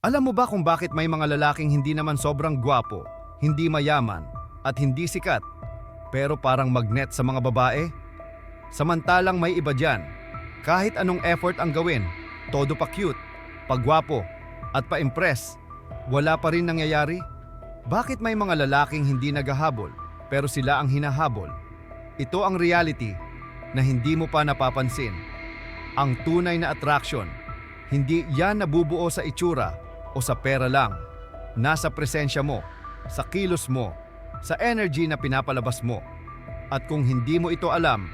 Alam mo ba kung bakit may mga lalaking hindi naman sobrang gwapo, hindi mayaman, at hindi sikat, pero parang magnet sa mga babae? Samantalang may iba dyan, kahit anong effort ang gawin, todo pa cute, pagwapo, at pa-impress, wala pa rin nangyayari? Bakit may mga lalaking hindi naghahabol, pero sila ang hinahabol? Ito ang reality na hindi mo pa napapansin. Ang tunay na attraction, hindi yan nabubuo sa itsura o sa pera lang. Nasa presensya mo, sa kilos mo, sa energy na pinapalabas mo. At kung hindi mo ito alam,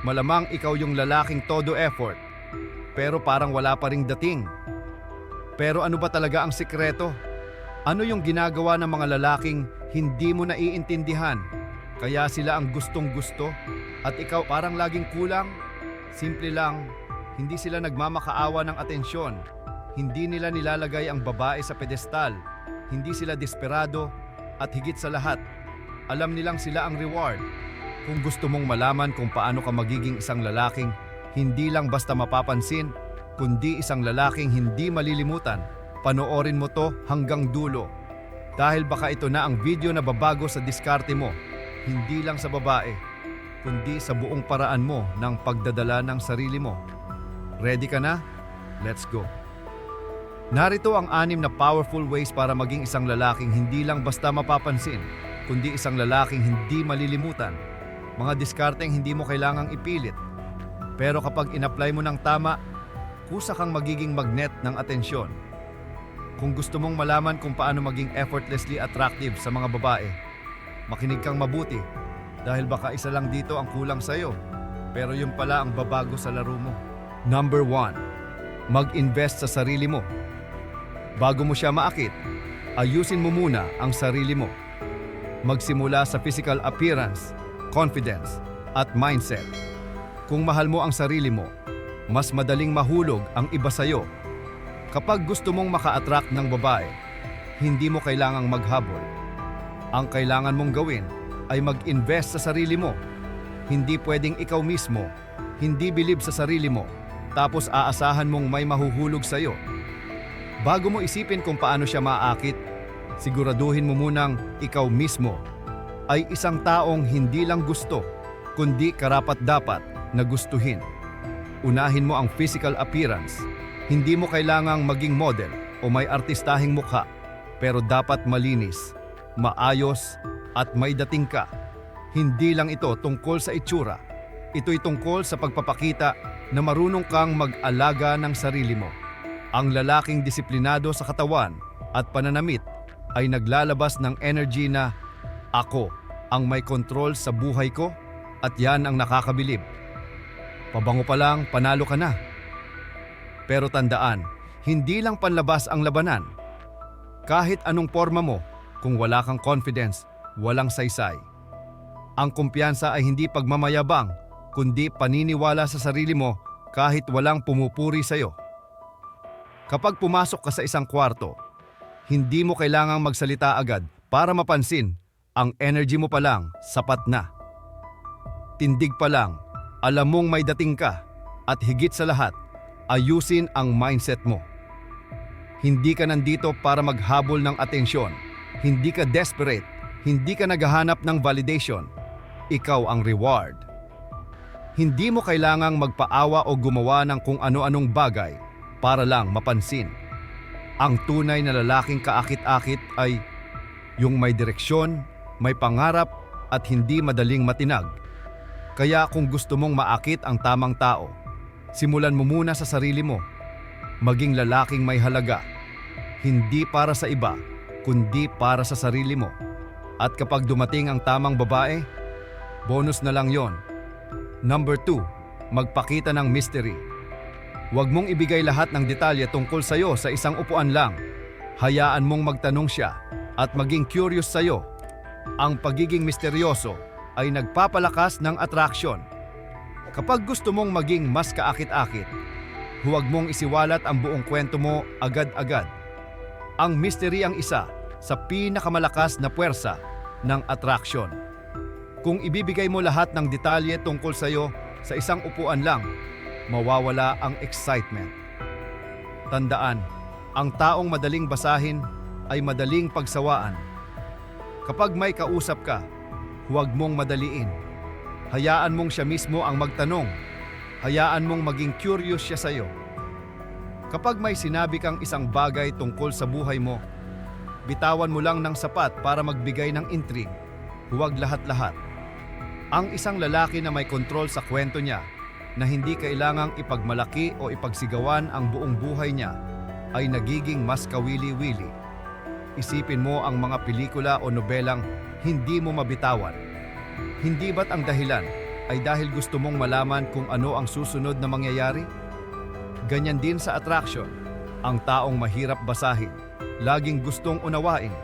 malamang ikaw yung lalaking todo effort, pero parang wala pa ring dating. Pero ano ba talaga ang sikreto? Ano yung ginagawa ng mga lalaking hindi mo naiintindihan? Kaya sila ang gustong gusto at ikaw parang laging kulang? Simple lang, hindi sila nagmamakaawa ng atensyon. Hindi nila nilalagay ang babae sa pedestal. Hindi sila desperado at higit sa lahat, alam nilang sila ang reward. Kung gusto mong malaman kung paano ka magiging isang lalaking hindi lang basta mapapansin, kundi isang lalaking hindi malilimutan, panoorin mo to hanggang dulo. Dahil baka ito na ang video na babago sa diskarte mo, hindi lang sa babae, kundi sa buong paraan mo ng pagdadala ng sarili mo. Ready ka na? Let's go! Narito ang 6 na powerful ways para maging isang lalaking hindi lang basta mapapansin, kundi isang lalaking hindi malilimutan. Mga diskarteng hindi mo kailangang ipilit. Pero kapag in-apply mo ng tama, kusa kang magiging magnet ng atensyon. Kung gusto mong malaman kung paano maging effortlessly attractive sa mga babae, makinig kang mabuti dahil baka isa lang dito ang kulang sa'yo, pero yun pala ang babago sa laro mo. Number 1. Mag-invest sa sarili mo. Bago mo siya maakit, ayusin mo muna ang sarili mo. Magsimula sa physical appearance, confidence, at mindset. Kung mahal mo ang sarili mo, mas madaling mahulog ang iba sa'yo. Kapag gusto mong maka-attract ng babae, hindi mo kailangang maghabol. Ang kailangan mong gawin ay mag-invest sa sarili mo. Hindi pwedeng ikaw mismo, hindi bilib sa sarili mo, tapos aasahan mong may mahuhulog sa'yo. Bago mo isipin kung paano siya maaakit, siguraduhin mo munang ikaw mismo ay isang taong hindi lang gusto, kundi karapat-dapat na gustuhin. Unahin mo ang physical appearance. Hindi mo kailangang maging model o may artistahing mukha, pero dapat malinis, maayos at may dating ka. Hindi lang ito tungkol sa itsura. Ito'y tungkol sa pagpapakita na marunong kang mag-alaga ng sarili mo. Ang lalaking disiplinado sa katawan at pananamit ay naglalabas ng energy na ako ang may control sa buhay ko at yan ang nakakabilib. Pabango pa lang, panalo ka na. Pero tandaan, hindi lang panlabas ang labanan. Kahit anong forma mo, kung wala kang confidence, walang saysay. Ang kumpiyansa ay hindi pagmamayabang, kundi paniniwala sa sarili mo kahit walang pumupuri sa'yo. Kapag pumasok ka sa isang kwarto, hindi mo kailangang magsalita agad para mapansin, ang energy mo pa lang sapat na. Tindig pa lang, alam mong may dating ka, at higit sa lahat, ayusin ang mindset mo. Hindi ka nandito para maghabol ng atensyon, hindi ka desperate, hindi ka naghahanap ng validation, ikaw ang reward. Hindi mo kailangang magpaawa o gumawa ng kung ano-anong bagay para lang mapansin. Ang tunay na lalaking kaakit-akit ay yung may direksyon, may pangarap at hindi madaling matinag. Kaya kung gusto mong maakit ang tamang tao, simulan mo muna sa sarili mo. Maging lalaking may halaga, hindi para sa iba, kundi para sa sarili mo. At kapag dumating ang tamang babae, bonus na lang yon. Number 2, magpakita ng mystery. Huwag mong ibigay lahat ng detalye tungkol sa'yo sa isang upuan lang. Hayaan mong magtanong siya at maging curious sa'yo. Ang pagiging misteryoso ay nagpapalakas ng attraction. Kapag gusto mong maging mas kaakit-akit, huwag mong isiwalat ang buong kwento mo agad-agad. Ang mystery ang isa sa pinakamalakas na puwersa ng attraction. Kung ibibigay mo lahat ng detalye tungkol sa'yo sa isang upuan lang, mawawala ang excitement. Tandaan, Ang taong madaling basahin ay madaling pagsawaan. Kapag may kausap ka, huwag mong madaliin. Hayaan mong siya mismo ang magtanong. Hayaan mong maging curious siya sa'yo. Kapag may sinabi kang isang bagay tungkol sa buhay mo, bitawan mo lang ng sapat para magbigay ng intrigue. Huwag lahat-lahat. Ang isang lalaki na may kontrol sa kwento niya, na hindi kailangang ipagmalaki o ipagsigawan ang buong buhay niya, ay nagiging mas kawili-wili. Isipin mo ang mga pelikula o nobelang hindi mo mabitawan. Hindi ba't ang dahilan ay dahil gusto mong malaman kung ano ang susunod na mangyayari? Ganyan din sa attraction. Ang taong mahirap basahin, laging gustong unawain.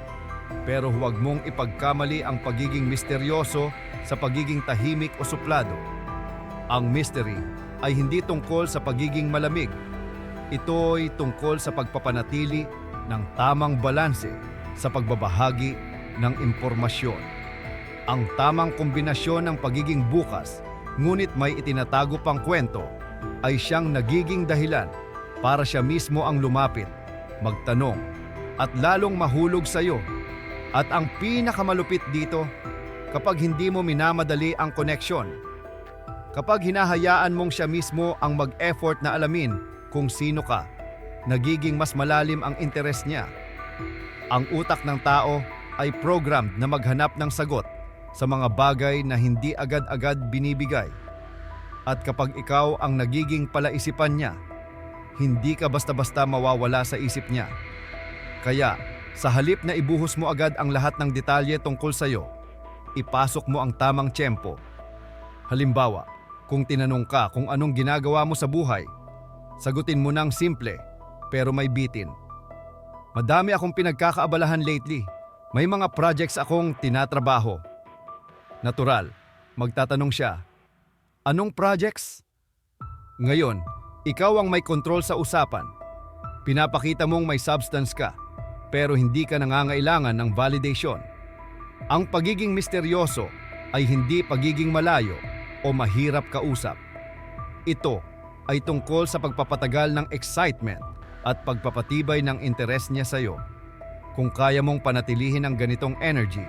Pero huwag mong ipagkamali ang pagiging misteryoso sa pagiging tahimik o suplado. Ang mystery ay hindi tungkol sa pagiging malamig. Ito'y tungkol sa pagpapanatili ng tamang balanse sa pagbabahagi ng impormasyon. Ang tamang kombinasyon ng pagiging bukas, ngunit may itinatago pang kwento, ay siyang nagiging dahilan para siya mismo ang lumapit, magtanong, at lalong mahulog sa iyo. At ang pinakamalupit dito, kapag hindi mo minamadali ang koneksyon, kapag hinahayaan mong siya mismo ang mag-effort na alamin kung sino ka, nagiging mas malalim ang interes niya. Ang utak ng tao ay programmed na maghanap ng sagot sa mga bagay na hindi agad-agad binibigay. At kapag ikaw ang nagiging palaisipan niya, hindi ka basta-basta mawawala sa isip niya. Kaya, sa halip na ibuhos mo agad ang lahat ng detalye tungkol sa'yo, ipasok mo ang tamang tiyempo. Halimbawa, kung tinanong ka kung anong ginagawa mo sa buhay, sagutin mo ng simple, pero may bitin. Madami akong pinagkakaabalahan lately. May mga projects akong tinatrabaho. Natural, magtatanong siya, anong projects? Ngayon, ikaw ang may kontrol sa usapan. Pinapakita mong may substance ka, pero hindi ka nangangailangan ng validation. Ang pagiging misteryoso ay hindi pagiging malayo o mahirap kausap. Ito ay tungkol sa pagpapatagal ng excitement at pagpapatibay ng interes niya sa iyo. Kung kaya mong panatilihin ang ganitong energy,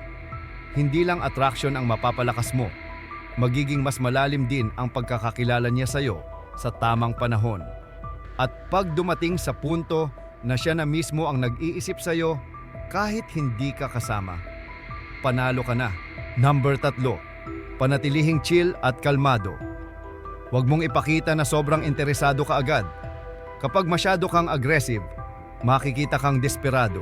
hindi lang attraction ang mapapalakas mo, magiging mas malalim din ang pagkakakilala niya sa iyo sa tamang panahon. At pag dumating sa punto na siya na mismo ang nag-iisip sa iyo kahit hindi ka kasama, panalo ka na. Number 3, panatilihing chill at kalmado. Huwag mong ipakita na sobrang interesado ka agad. Kapag masyado kang aggressive, makikita kang desperado.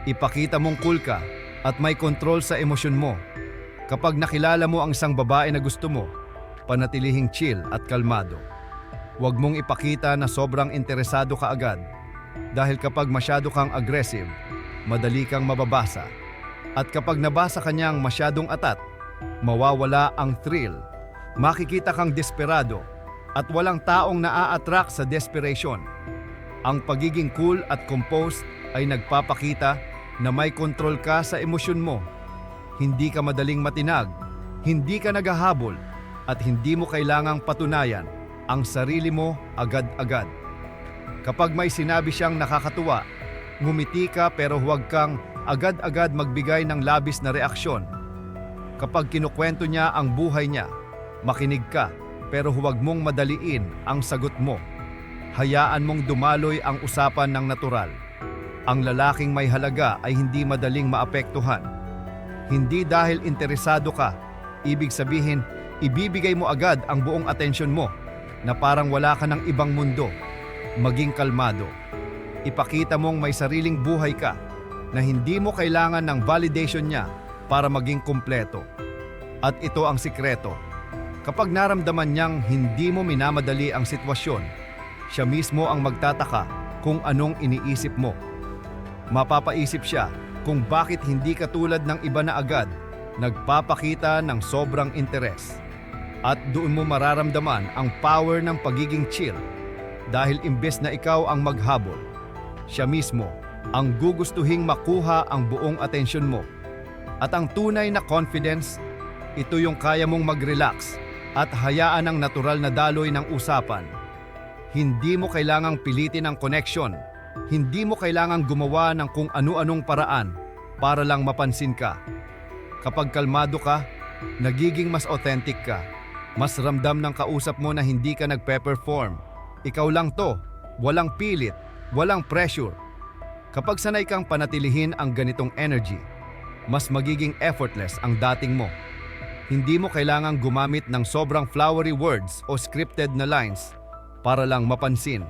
Ipakita mong cool ka at may kontrol sa emosyon mo. Kapag nakilala mo ang isang babae na gusto mo, panatilihing chill at kalmado. Huwag mong ipakita na sobrang interesado ka agad. Dahil kapag masyado kang aggressive, madali kang mababasa. At kapag nabasa ka niyang masyadong atat, mawawala ang thrill. Makikita kang desperado at walang taong naa-attract sa desperation. Ang pagiging cool at composed ay nagpapakita na may kontrol ka sa emosyon mo. Hindi ka madaling matinag, hindi ka naghahabol, at hindi mo kailangang patunayan ang sarili mo agad-agad. Kapag may sinabi siyang nakakatuwa, ngumiti ka pero huwag kang agad-agad magbigay ng labis na reaksyon. Kapag kinukwento niya ang buhay niya, makinig ka pero huwag mong madaliin ang sagot mo. Hayaan mong dumaloy ang usapan ng natural. Ang lalaking may halaga ay hindi madaling maapektuhan. Hindi dahil interesado ka, ibig sabihin, ibibigay mo agad ang buong atensyon mo na parang wala ka ng ibang mundo. Maging kalmado. Ipakita mong may sariling buhay ka na hindi mo kailangan ng validation niya para maging kumpleto. At ito ang sikreto. Kapag naramdaman niyang hindi mo minamadali ang sitwasyon, siya mismo ang magtataka kung anong iniisip mo. Mapapaisip siya kung bakit hindi katulad ng iba na agad nagpapakita ng sobrang interes. At doon mo mararamdaman ang power ng pagiging chill dahil imbes na ikaw ang maghabol, siya mismo ang gugustuhing makuha ang buong atensyon mo. At ang tunay na confidence, ito yung kaya mong mag-relax at hayaan ang natural na daloy ng usapan. Hindi mo kailangang pilitin ang connection Hindi mo kailangang gumawa ng kung ano-anong paraan para lang mapansin ka. Kapag kalmado ka, nagiging mas authentic ka. Mas ramdam ng kausap mo na hindi ka nagpe-perform. Ikaw lang to, walang pilit, walang pressure. Kapag sanay kang panatilihin ang ganitong energy, mas magiging effortless ang dating mo. Hindi mo kailangang gumamit ng sobrang flowery words o scripted na lines para lang mapansin.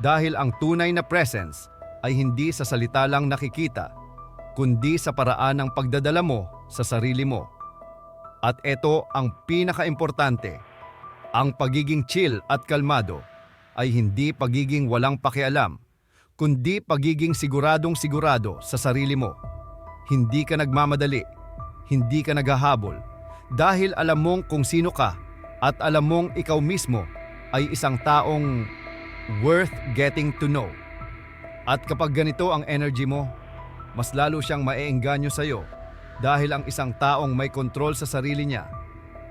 Dahil ang tunay na presence ay hindi sa salita lang nakikita, kundi sa paraan ng pagdadala mo sa sarili mo. At ito ang pinaka-importante, ang pagiging chill at kalmado ay hindi pagiging walang pakialam, kundi pagiging siguradong-sigurado sa sarili mo. Hindi ka nagmamadali, hindi ka naghahabol, dahil alam mong kung sino ka at alam mong ikaw mismo ay isang taong worth getting to know. At kapag ganito ang energy mo, mas lalo siyang maeengganyo sa'yo dahil ang isang taong may kontrol sa sarili niya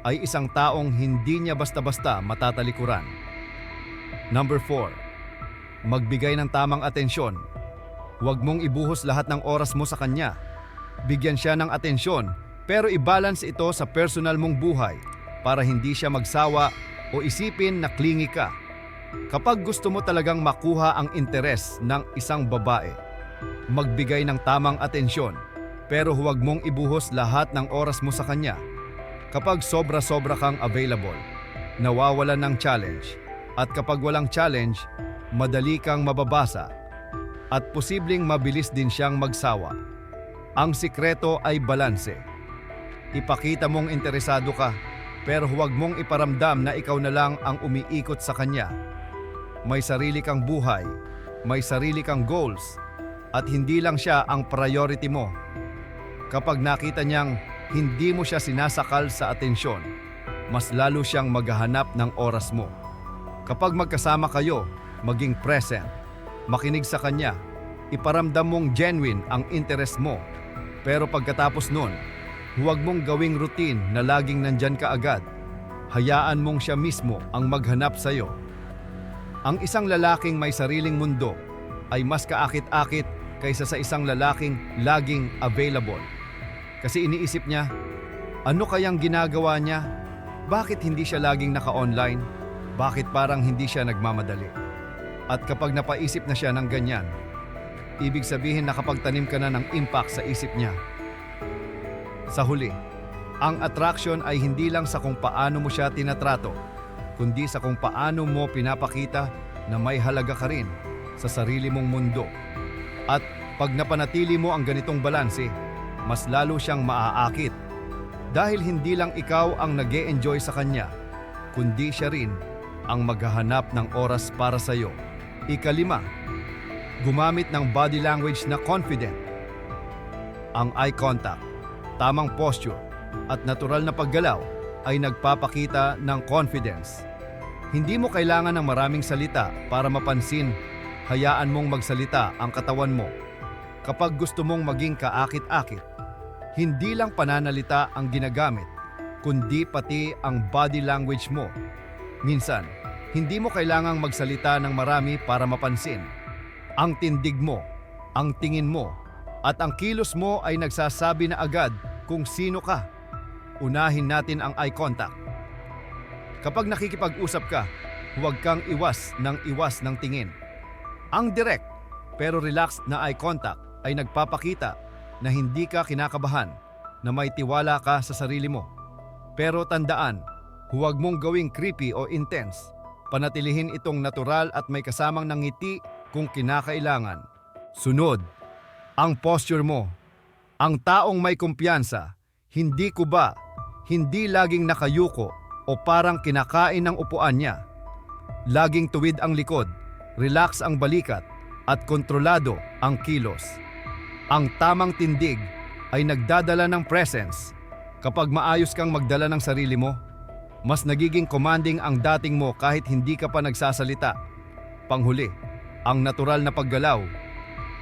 ay isang taong hindi niya basta-basta matatalikuran. Number 4. Magbigay ng tamang atensyon. Huwag mong ibuhos lahat ng oras mo sa kanya. Bigyan siya ng atensyon pero i-balance ito sa personal mong buhay para hindi siya magsawa o isipin na clingy ka. Kapag gusto mo talagang makuha ang interes ng isang babae, magbigay ng tamang atensyon pero huwag mong ibuhos lahat ng oras mo sa kanya. Kapag sobra-sobra kang available, nawawalan ng challenge. At kapag walang challenge, madali kang mababasa at posibleng mabilis din siyang magsawa. Ang sikreto ay balanse. Ipakita mong interesado ka pero huwag mong iparamdam na ikaw na lang ang umiikot sa kanya. May sarili kang buhay, may sarili kang goals, at hindi lang siya ang priority mo. Kapag nakita niyang hindi mo siya sinasakal sa atensyon, mas lalo siyang maghahanap ng oras mo. Kapag magkasama kayo, maging present, makinig sa kanya, iparamdam mong genuine ang interest mo. Pero pagkatapos nun, huwag mong gawing routine na laging nandyan ka agad. Hayaan mong siya mismo ang maghanap sa'yo. Ang isang lalaking may sariling mundo ay mas kaakit-akit kaysa sa isang lalaking laging available. Kasi iniisip niya, ano kayang ginagawa niya? Bakit hindi siya laging naka-online? Bakit parang hindi siya nagmamadali? At kapag napaisip na siya ng ganyan, ibig sabihin nakapagtanim ka na ng impact sa isip niya. Sa huli, ang attraction ay hindi lang sa kung paano mo siya tinatrato, kundi sa kung paano mo pinapakita na may halaga ka rin sa sarili mong mundo. At pag napanatili mo ang ganitong balanse, mas lalo siyang maaakit. Dahil hindi lang ikaw ang nag-e-enjoy sa kanya, kundi siya rin ang maghahanap ng oras para sa iyo. Ika-5, gumamit ng body language na confident. Ang eye contact, tamang posture, at natural na paggalaw ay nagpapakita ng confidence. Hindi mo kailangan ng maraming salita para mapansin, hayaan mong magsalita ang katawan mo. Kapag gusto mong maging kaakit-akit, hindi lang pananalita ang ginagamit, kundi pati ang body language mo. Minsan, hindi mo kailangang magsalita ng marami para mapansin. Ang tindig mo, ang tingin mo, at ang kilos mo ay nagsasabi na agad kung sino ka. Unahin natin ang eye contact. Kapag nakikipag-usap ka, huwag kang iwas ng tingin. Ang direct pero relaxed na eye contact ay nagpapakita na hindi ka kinakabahan, na may tiwala ka sa sarili mo. Pero tandaan, huwag mong gawing creepy o intense. Panatilihin itong natural at may kasamang ngiti kung kinakailangan. Sunod, ang posture mo. Ang taong may kumpiyansa, hindi kuba, hindi laging nakayuko o parang kinakain ng upuan niya. Laging tuwid ang likod, relax ang balikat, at kontrolado ang kilos. Ang tamang tindig ay nagdadala ng presence. Kapag maayos kang magdala ng sarili mo, mas nagiging commanding ang dating mo kahit hindi ka pa nagsasalita. Panghuli, ang natural na paggalaw.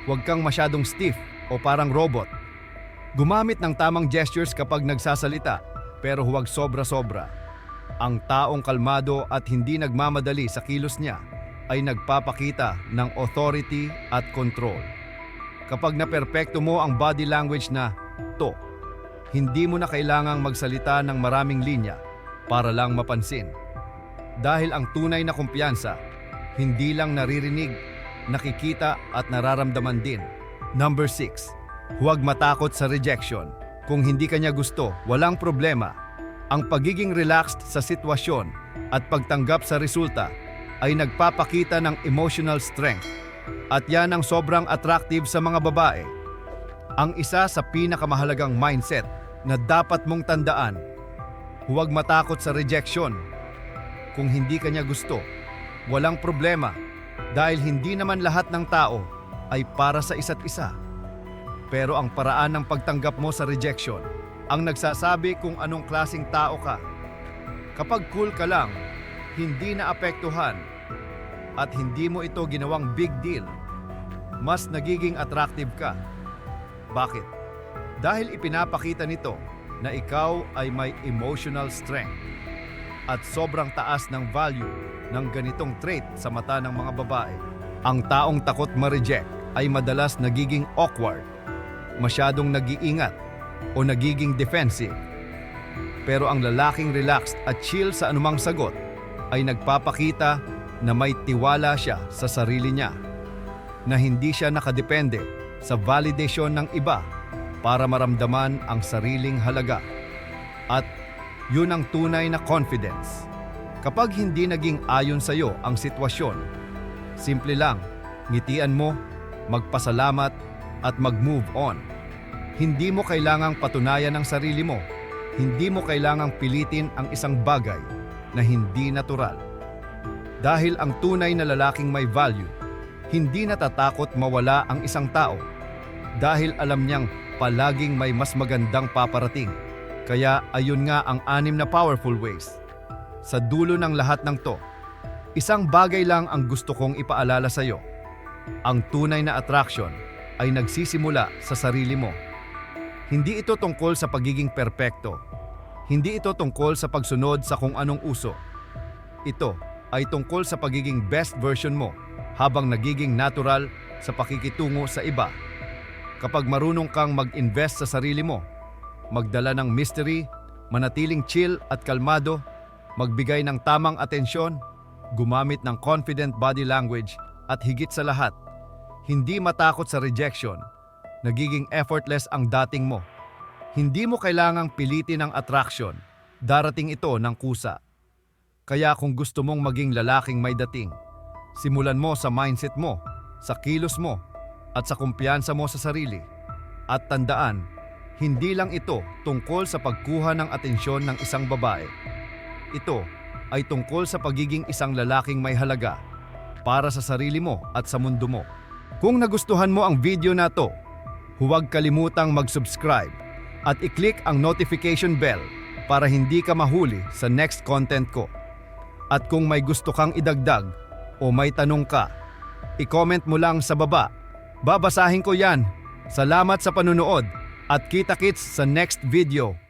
Huwag kang masyadong stiff o parang robot. Gumamit ng tamang gestures kapag nagsasalita, pero huwag sobra-sobra. Ang taong kalmado at hindi nagmamadali sa kilos niya ay nagpapakita ng authority at control. Kapag naperpekto mo ang body language na to, hindi mo na kailangang magsalita ng maraming linya para lang mapansin. Dahil ang tunay na kumpiyansa, hindi lang naririnig, nakikita at nararamdaman din. Number 6. Huwag matakot sa rejection. Kung hindi kanya gusto, walang problema. Ang pagiging relaxed sa sitwasyon at pagtanggap sa resulta ay nagpapakita ng emotional strength. At yan ang sobrang attractive sa mga babae. Ang isa sa pinakamahalagang mindset na dapat mong tandaan, huwag matakot sa rejection. Kung hindi kanya gusto, walang problema dahil hindi naman lahat ng tao ay para sa isa't isa. Pero ang paraan ng pagtanggap mo sa rejection ang nagsasabi kung anong klaseng tao ka. Kapag cool ka lang, hindi naapektuhan, at hindi mo ito ginawang big deal, mas nagiging attractive ka. Bakit? Dahil ipinapakita nito na ikaw ay may emotional strength at sobrang taas ng value ng ganitong trait sa mata ng mga babae. Ang taong takot ma-reject ay madalas nagiging awkward, masyadong nag-iingat o nagiging defensive. Pero ang lalaking relaxed at chill sa anumang sagot ay nagpapakita na may tiwala siya sa sarili niya, na hindi siya nakadepende sa validation ng iba para maramdaman ang sariling halaga. At yun ang tunay na confidence. Kapag hindi naging ayon sa iyo ang sitwasyon, simple lang, ngitian mo, magpasalamat at mag-move on. Hindi mo kailangang patunayan ang sarili mo. Hindi mo kailangang pilitin ang isang bagay na hindi natural. Dahil ang tunay na lalaking may value, hindi natatakot mawala ang isang tao. Dahil alam niyang palaging may mas magandang paparating. Kaya ayun nga ang 6 na powerful ways. Sa dulo ng lahat ng to, isang bagay lang ang gusto kong ipaalala sa iyo. Ang tunay na attraction ay nagsisimula sa sarili mo. Hindi ito tungkol sa pagiging perpekto. Hindi ito tungkol sa pagsunod sa kung anong uso. Ito ay tungkol sa pagiging best version mo habang nagiging natural sa pakikitungo sa iba. Kapag marunong kang mag-invest sa sarili mo, magdala ng mystery, manatiling chill at kalmado, magbigay ng tamang atensyon, gumamit ng confident body language at higit sa lahat, hindi matakot sa rejection, nagiging effortless ang dating mo. Hindi mo kailangang pilitin ang attraction, darating ito ng kusa. Kaya kung gusto mong maging lalaking may dating, simulan mo sa mindset mo, sa kilos mo, at sa kumpiyansa mo sa sarili. At tandaan, hindi lang ito tungkol sa pagkuha ng atensyon ng isang babae. Ito ay tungkol sa pagiging isang lalaking may halaga para sa sarili mo at sa mundo mo. Kung nagustuhan mo ang video na to, huwag kalimutang mag-subscribe at i-click ang notification bell para hindi ka mahuli sa next content ko. At kung may gusto kang idagdag o may tanong ka, i-comment mo lang sa baba. Babasahin ko yan. Salamat sa panunood at kita-kits sa next video.